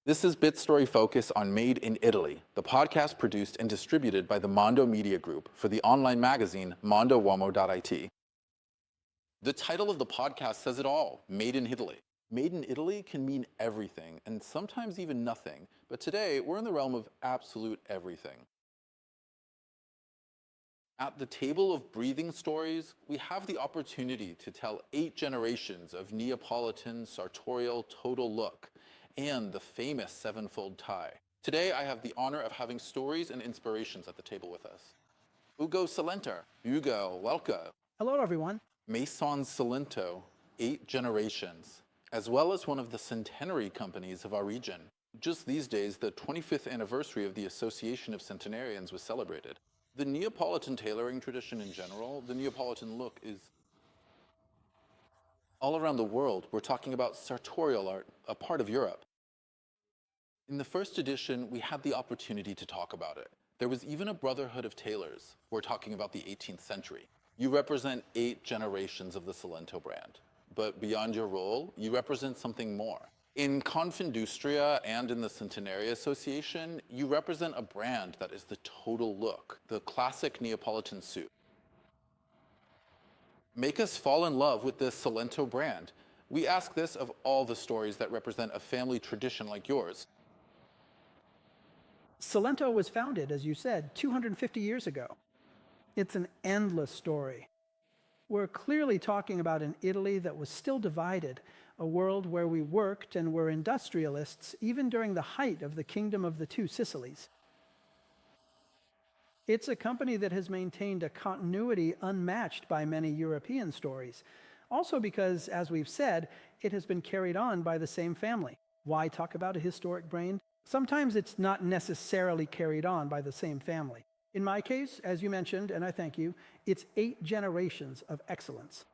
This is Bit Story Focus on Made in Italy, the podcast produced and distributed by the Mondo Media Group for the online magazine mondouomo.it. The title of the podcast says it all, Made in Italy. Made in Italy can mean everything, and sometimes even nothing, but today we're in the realm of absolute everything. At the table of breathing stories, we have the opportunity to tell 8 generations of Neapolitan Sartorial total look and the famous sevenfold tie. Today, I have the honor of having stories and inspirations at the table with us. Ugo Cilento. Ugo, welcome. Hello, everyone. Maison Cilento, 8 generations, as well as one of the centenary companies of our region. Just these days, the 25th anniversary of the Association of Centenarians was celebrated. The Neapolitan tailoring tradition in general, the Neapolitan look is all around the world. We're talking about sartorial art, a part of Europe. In the first edition, we had the opportunity to talk about it. There was even a brotherhood of tailors. We're talking about the 18th century. You represent 8 generations of the Cilento brand. But beyond your role, you represent something more. In Confindustria and in the Centenary Association, you represent a brand that is the total look, the classic Neapolitan suit. Make us fall in love with this Cilento brand. We ask this of all the stories that represent a family tradition like yours. Cilento was founded, as you said, 250 years ago. It's an endless story. We're clearly talking about an Italy that was still divided, a world where we worked and were industrialists even during the height of the Kingdom of the Two Sicilies. It's a company that has maintained a continuity unmatched by many European stories. Also because, as we've said, it has been carried on by the same family. Why talk about a historic brand? Sometimes it's not necessarily carried on by the same family. In my case, as you mentioned, and I thank you, it's 8 generations of excellence.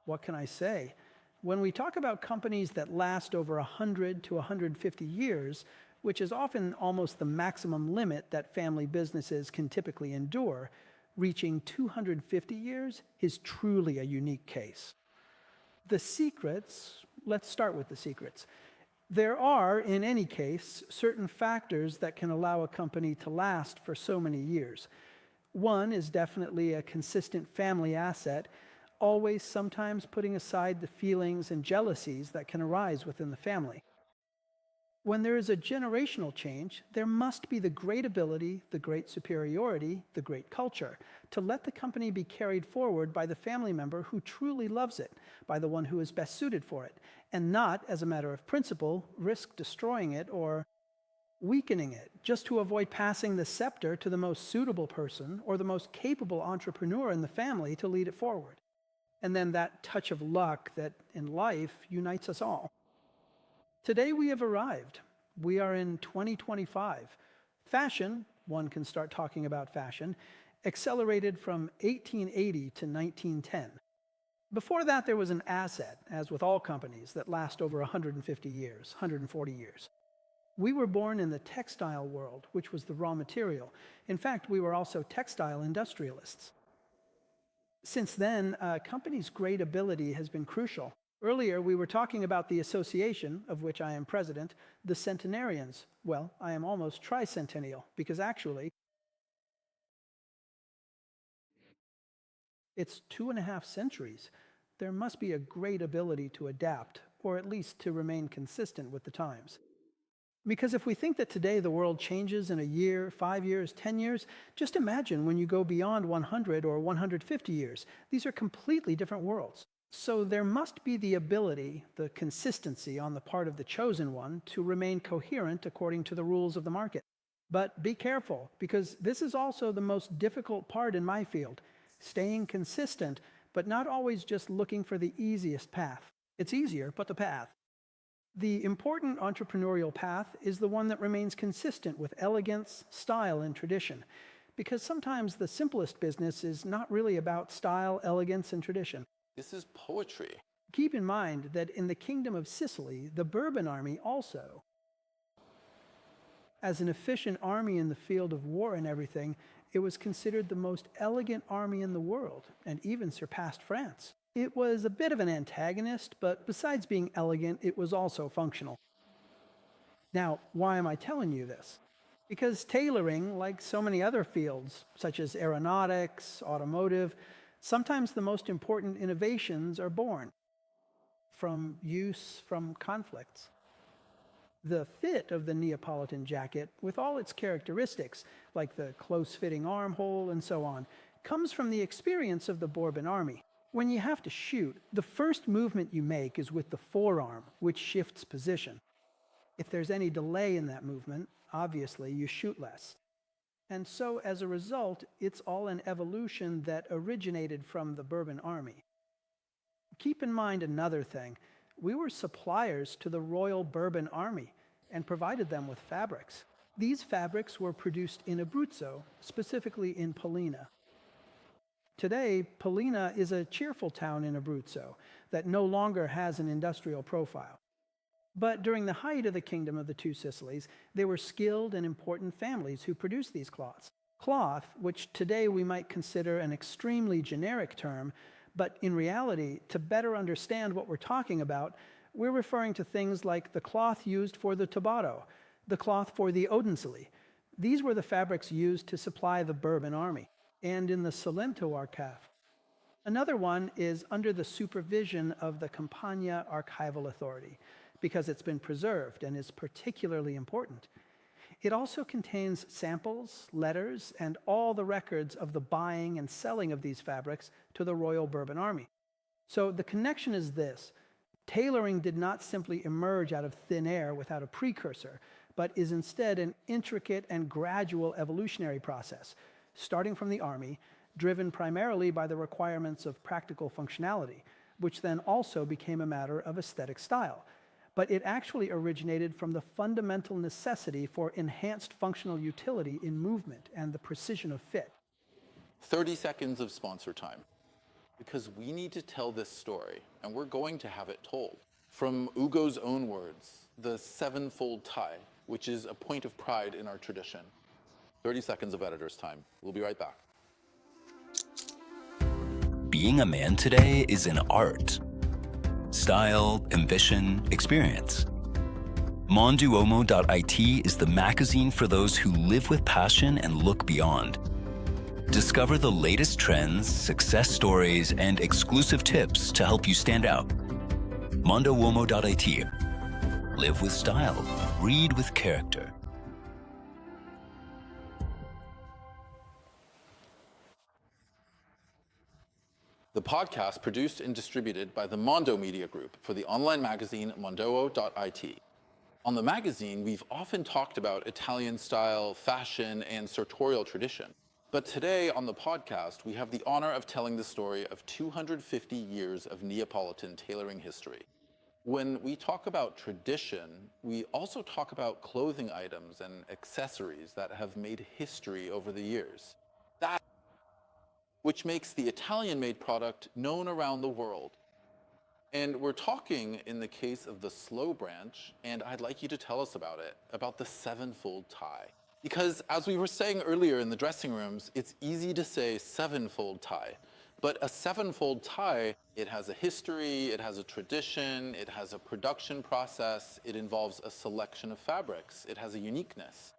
What can I say? When we talk about companies that last over 100 to 150 years, which is often almost the maximum limit that family businesses can typically endure, reaching 250 years is truly a unique case. The secrets, let's start with the secrets. There are, in any case, certain factors that can allow a company to last for so many years. One is definitely a consistent family asset, always sometimes putting aside the feelings and jealousies that can arise within the family. When there is a generational change, there must be the great ability, the great superiority, the great culture to let the company be carried forward by the family member who truly loves it, by the one who is best suited for it, and not, as a matter of principle, risk destroying it or weakening it just to avoid passing the scepter to the most suitable person or the most capable entrepreneur in the family to lead it forward. And then that touch of luck that in life unites us all. Today we have arrived. We are in 2025. Fashion, one can start talking about fashion, accelerated from 1880 to 1910. Before that, there was an asset, as with all companies, that last over 150 years, 140 years. We were born in the textile world, which was the raw material. In fact, we were also textile industrialists. Since then, a company's great ability has been crucial. Earlier, we were talking about the association, of which I am president, the centenarians. Well, I am almost tricentennial, because actually, it's 2.5 centuries. There must be a great ability to adapt, or at least to remain consistent with the times. Because if we think that today the world changes in a year, 5 years, 10 years, just imagine when you go beyond 100 or 150 years. These are completely different worlds. So there must be the ability, the consistency on the part of the chosen one to remain coherent according to the rules of the market. But be careful, because this is also the most difficult part in my field, staying consistent, but not always just looking for the easiest path. It's easier, but the path. The important entrepreneurial path is the one that remains consistent with elegance, style, and tradition, because sometimes the simplest business is not really about style, elegance, and tradition. This is poetry. Keep in mind that in the Kingdom of Sicily, the Bourbon army also, as an efficient army in the field of war and everything, it was considered the most elegant army in the world, and even surpassed France. It was a bit of an antagonist, but besides being elegant, it was also functional. Now, why am I telling you this? Because tailoring, like so many other fields, such as aeronautics, automotive, sometimes the most important innovations are born from use, from conflicts. The fit of the Neapolitan jacket, with all its characteristics, like the close-fitting armhole and so on, comes from the experience of the Bourbon army. When you have to shoot, the first movement you make is with the forearm, which shifts position. If there's any delay in that movement, obviously you shoot less. And so as a result, it's all an evolution that originated from the Bourbon army. Keep in mind another thing. We were suppliers to the Royal Bourbon Army and provided them with fabrics. These fabrics were produced in Abruzzo, specifically in Polina. Today, Polina is a cheerful town in Abruzzo that no longer has an industrial profile. But during the height of the Kingdom of the Two Sicilies, there were skilled and important families who produced these cloths. Cloth, which today we might consider an extremely generic term, but in reality, to better understand what we're talking about, we're referring to things like the cloth used for the Tabato, the cloth for the Odensili. These were the fabrics used to supply the Bourbon army, and in the Cilento archive. Another one is under the supervision of the Campania Archival Authority, because it's been preserved and is particularly important. It also contains samples, letters, and all the records of the buying and selling of these fabrics to the Royal Bourbon Army. So the connection is this. Tailoring did not simply emerge out of thin air without a precursor, but is instead an intricate and gradual evolutionary process, starting from the army, driven primarily by the requirements of practical functionality, which then also became a matter of aesthetic style. But it actually originated from the fundamental necessity for enhanced functional utility in movement and the precision of fit. 30 seconds of sponsor time. Because we need to tell this story, and we're going to have it told. From Ugo's own words, the sevenfold tie, which is a point of pride in our tradition. 30 seconds of editor's time. We'll be right back. Being a man today is an art. Style, ambition, experience. Monduomo.it is the magazine for those who live with passion and look beyond. Discover the latest trends, success stories, and exclusive tips to help you stand out. Monduomo.it. Live with style. Read with character. The podcast produced and distributed by the Mondo Media Group for the online magazine Monduo.it. On the magazine, we've often talked about Italian style, fashion, and sartorial tradition. But today on the podcast, we have the honor of telling the story of 250 years of Neapolitan tailoring history. When we talk about tradition, we also talk about clothing items and accessories that have made history over the years. That which makes the Italian-made product known around the world. And we're talking in the case of the Slow branch, and I'd like you to tell us about it, about the sevenfold tie. Because as we were saying earlier in the dressing rooms, it's easy to say sevenfold tie. But a sevenfold tie, it has a history, it has a tradition, it has a production process, it involves a selection of fabrics, it has a uniqueness.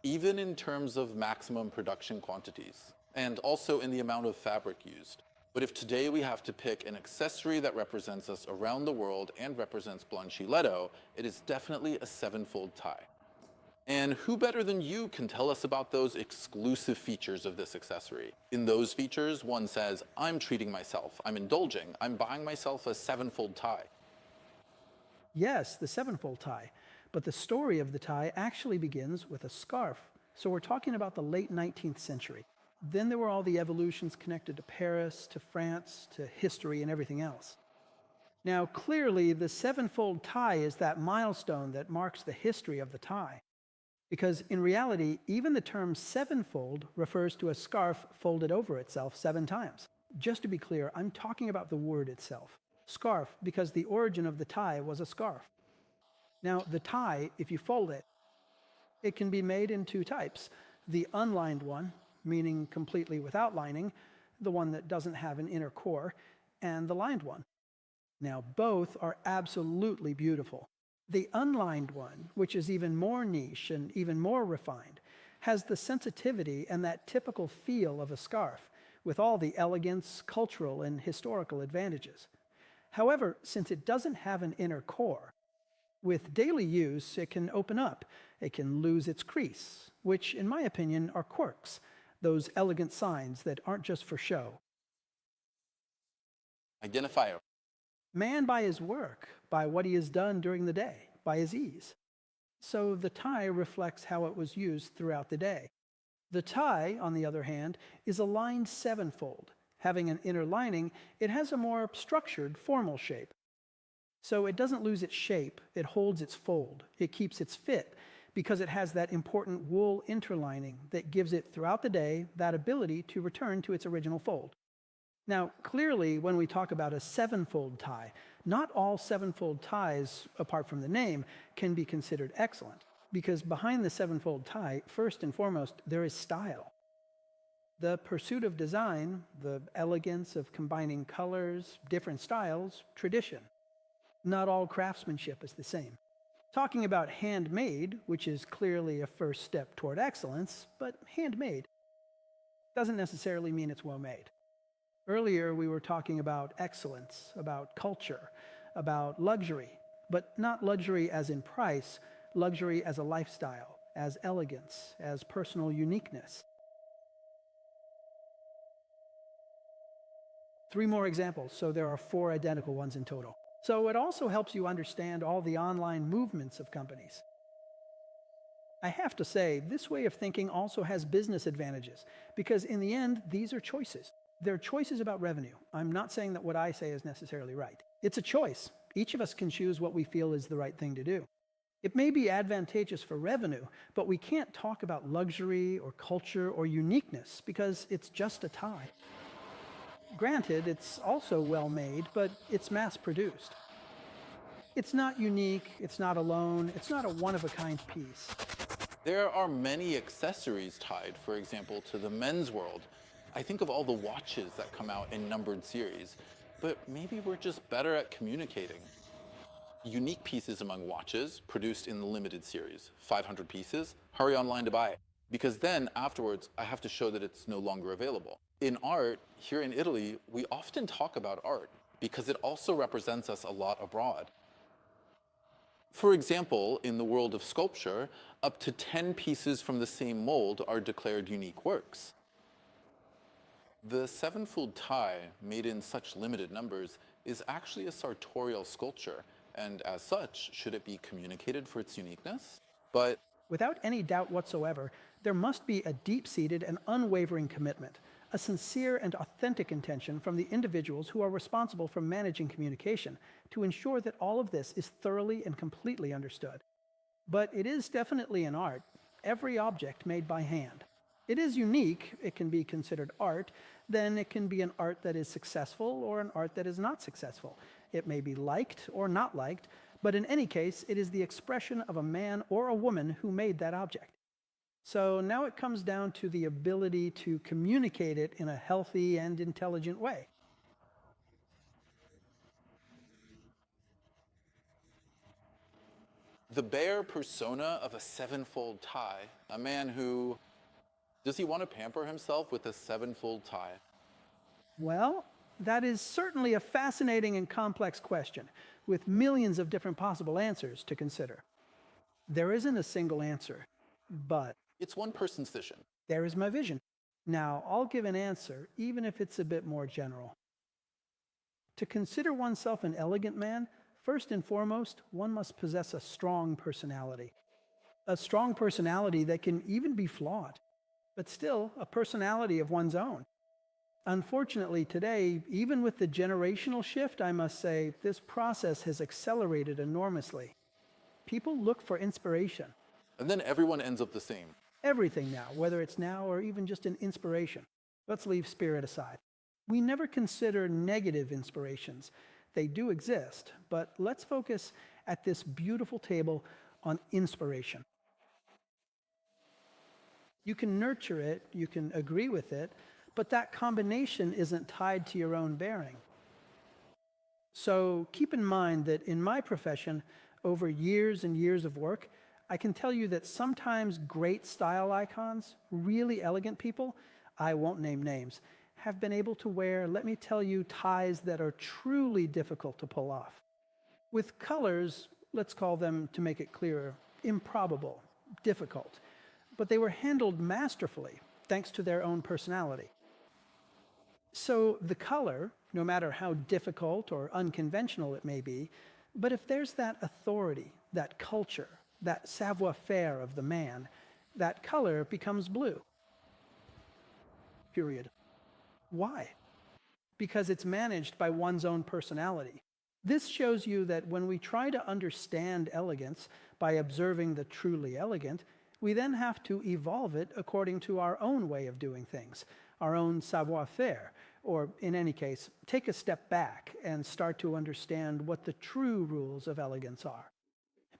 Even in terms of maximum production quantities, and also in the amount of fabric used. But if today we have to pick an accessory that represents us around the world and represents Blancilletto, it is definitely a sevenfold tie. And who better than you can tell us about those exclusive features of this accessory? In those features, one says, I'm treating myself, I'm indulging, I'm buying myself a sevenfold tie. Yes, the sevenfold tie. But the story of the tie actually begins with a scarf. So we're talking about the late 19th century. Then there were all the evolutions connected to Paris, to France, to history and everything else. Now, clearly, the sevenfold tie is that milestone that marks the history of the tie. Because in reality, even the term sevenfold refers to a scarf folded over itself 7 times. Just to be clear, I'm talking about the word itself. Scarf, because the origin of the tie was a scarf. Now, the tie, if you fold it, it can be made in 2 types. The unlined one, meaning completely without lining, the one that doesn't have an inner core, and the lined one. Now, both are absolutely beautiful. The unlined one, which is even more niche and even more refined, has the sensitivity and that typical feel of a scarf, with all the elegance, cultural, and historical advantages. However, since it doesn't have an inner core, with daily use, it can open up. It can lose its crease, which, in my opinion, are quirks, those elegant signs that aren't just for show. Identifier. Man by his work, by what he has done during the day, by his ease. So the tie reflects how it was used throughout the day. The tie, on the other hand, is a lined sevenfold. Having an inner lining, it has a more structured, formal shape. So it doesn't lose its shape, it holds its fold, it keeps its fit, because it has that important wool interlining that gives it throughout the day that ability to return to its original fold. Now, clearly, when we talk about a sevenfold tie, not all sevenfold ties, apart from the name, can be considered excellent, because behind the sevenfold tie, first and foremost, there is style. The pursuit of design, the elegance of combining colors, different styles, tradition. Not all craftsmanship is the same. Talking about handmade, which is clearly a first step toward excellence, but handmade doesn't necessarily mean it's well made. Earlier, we were talking about excellence, about culture, about luxury, but not luxury as in price, luxury as a lifestyle, as elegance, as personal uniqueness. 3 more examples, so there are 4 identical ones in total. So it also helps you understand all the online movements of companies. I have to say, this way of thinking also has business advantages, because in the end, these are choices. They're choices about revenue. I'm not saying that what I say is necessarily right. It's a choice. Each of us can choose what we feel is the right thing to do. It may be advantageous for revenue, but we can't talk about luxury or culture or uniqueness because it's just a tie. Granted, it's also well made, but it's mass produced. It's not unique, it's not alone, it's not a one-of-a-kind piece. There are many accessories tied, for example, to the men's world. I think of all the watches that come out in numbered series, but maybe we're just better at communicating. Unique pieces among watches produced in the limited series, 500 pieces, hurry online to buy it. Because then afterwards, I have to show that it's no longer available. In art, here in Italy, we often talk about art because it also represents us a lot abroad. For example, in the world of sculpture, up to 10 pieces from the same mold are declared unique works. The sevenfold tie, made in such limited numbers, is actually a sartorial sculpture, and as such, should it be communicated for its uniqueness? But without any doubt whatsoever, there must be a deep-seated and unwavering commitment, a sincere and authentic intention from the individuals who are responsible for managing communication to ensure that all of this is thoroughly and completely understood. But it is definitely an art, every object made by hand. It is unique, it can be considered art, then it can be an art that is successful or an art that is not successful. It may be liked or not liked, but in any case, it is the expression of a man or a woman who made that object. So now it comes down to the ability to communicate it in a healthy and intelligent way. the bare persona of a sevenfold tie, a man who, does he want to pamper himself with a sevenfold tie? Well, that is certainly a fascinating and complex question, with millions of different possible answers to consider. There isn't a single answer, but It's one person's vision. there is my vision. Now, I'll give an answer, even if it's a bit more general. To consider oneself an elegant man, first and foremost, one must possess a strong personality. A strong personality that can even be flawed, but still a personality of one's own. Unfortunately, today, even with the generational shift, I must say, this process has accelerated enormously. People look for inspiration. And then everyone ends up the same. Everything now, whether it's now or even just an inspiration. Let's leave spirit aside. We never consider negative inspirations. They do exist, but let's focus at this beautiful table on inspiration. You can nurture it, you can agree with it, but that combination isn't tied to your own bearing. So keep in mind that in my profession, over years and years of work, I can tell you that sometimes great style icons, really elegant people, I won't name names, have been able to wear, let me tell you, ties that are truly difficult to pull off. With colors, let's call them, to make it clearer, improbable, difficult. But they were handled masterfully, thanks to their own personality. So the color, no matter how difficult or unconventional it may be, but if there's that authority, that culture, that savoir-faire of the man, that color becomes blue. Period. Why? Because it's managed by one's own personality. This shows you that when we try to understand elegance by observing the truly elegant, we then have to evolve it according to our own way of doing things, our own savoir-faire, or in any case, take a step back and start to understand what the true rules of elegance are.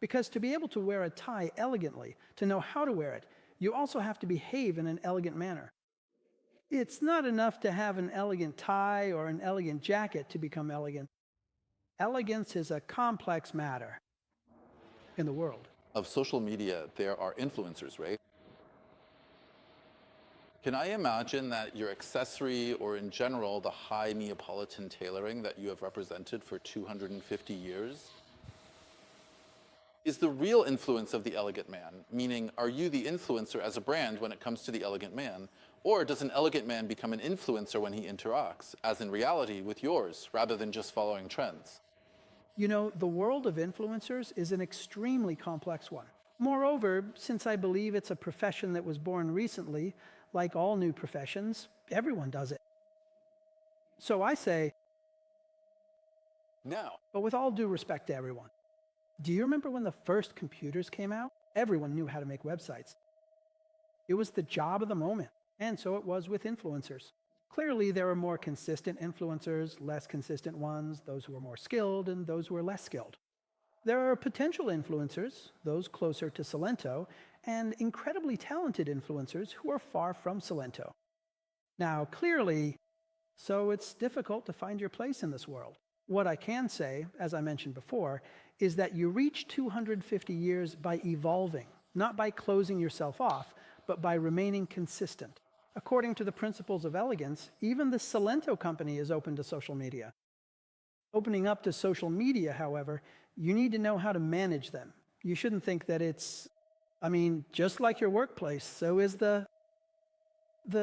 Because to be able to wear a tie elegantly, to know how to wear it, you also have to behave in an elegant manner. It's not enough to have an elegant tie or an elegant jacket to become elegant. Elegance is a complex matter in the world. Of social media, there are influencers, right? Can I imagine that your accessory, or in general, the high Neapolitan tailoring that you have represented for 250 years, is the real influence of the elegant man? Meaning, are you the influencer as a brand when it comes to the elegant man? Or does an elegant man become an influencer when he interacts, as in reality, with yours, rather than just following trends? You know, the world of influencers is an extremely complex one. Moreover, since I believe it's a profession that was born recently, like all new professions, everyone does it. So I say, Now, but with all due respect to everyone, do you remember when the first computers came out? Everyone knew how to make websites. It was the job of the moment, and so it was with influencers. Clearly, there are more consistent influencers, less consistent ones, those who are more skilled and those who are less skilled. There are potential influencers, those closer to Cilento, and incredibly talented influencers who are far from Cilento. Now, clearly, so it's difficult to find your place in this world. What I can say, as I mentioned before, is that you reach 250 years by evolving, not by closing yourself off, but by remaining consistent. According to the principles of elegance, even the Cilento company is open to social media. Opening up to social media, however, you need to know how to manage them. You shouldn't think that it's, just like your workplace, so is the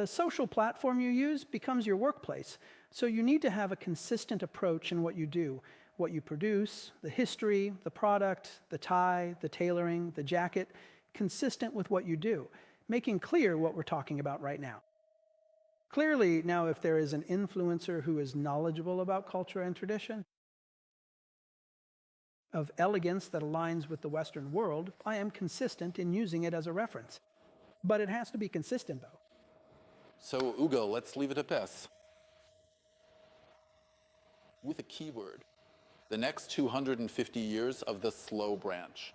social platform you use becomes your workplace. So you need to have a consistent approach in what you do, what you produce, the history, the product, the tie, the tailoring, the jacket, consistent with what you do, making clear what we're talking about right now. Clearly, now, if there is an influencer who is knowledgeable about culture and tradition, of elegance that aligns with the Western world, I am consistent in using it as a reference. But it has to be consistent, though. so Ugo, let's leave it at this. With a keyword, the next 250 years of the slow branch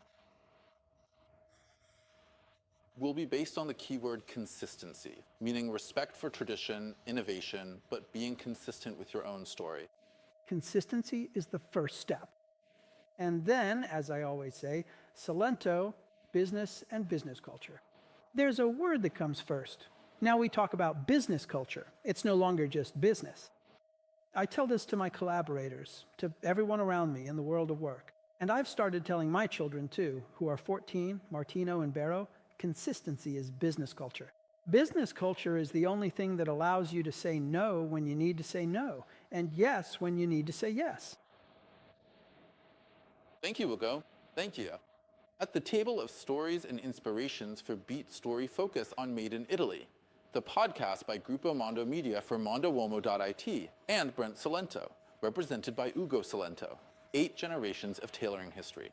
will be based on the keyword consistency, meaning respect for tradition, innovation, but being consistent with your own story. Consistency is the first step. And then, as I always say, Cilento, business and business culture. There's a word that comes first. Now we talk about business culture. It's no longer just business. I tell this to my collaborators, to everyone around me in the world of work. And I've started telling my children too, who are 14, Martino and Barrow, consistency is business culture. Business culture is the only thing that allows you to say no when you need to say no, and yes when you need to say yes. Thank you, Ugo. Thank you. At the table of stories and inspirations for Beat Story focus on Made in Italy, the podcast by Gruppo Mondo Media for MondoUomo.it, and Brent Cilento, represented by Ugo Cilento, 8 generations of tailoring history.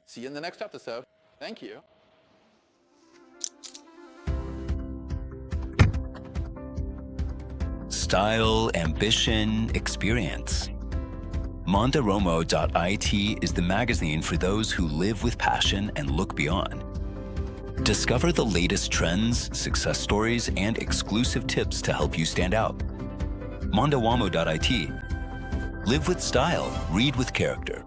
See you in the next episode. Thank you. Style, ambition, experience. MondoUomo.it is the magazine for those who live with passion and look beyond. Discover the latest trends, success stories, and exclusive tips to help you stand out. MondoUomo.it. Live with style, read with character.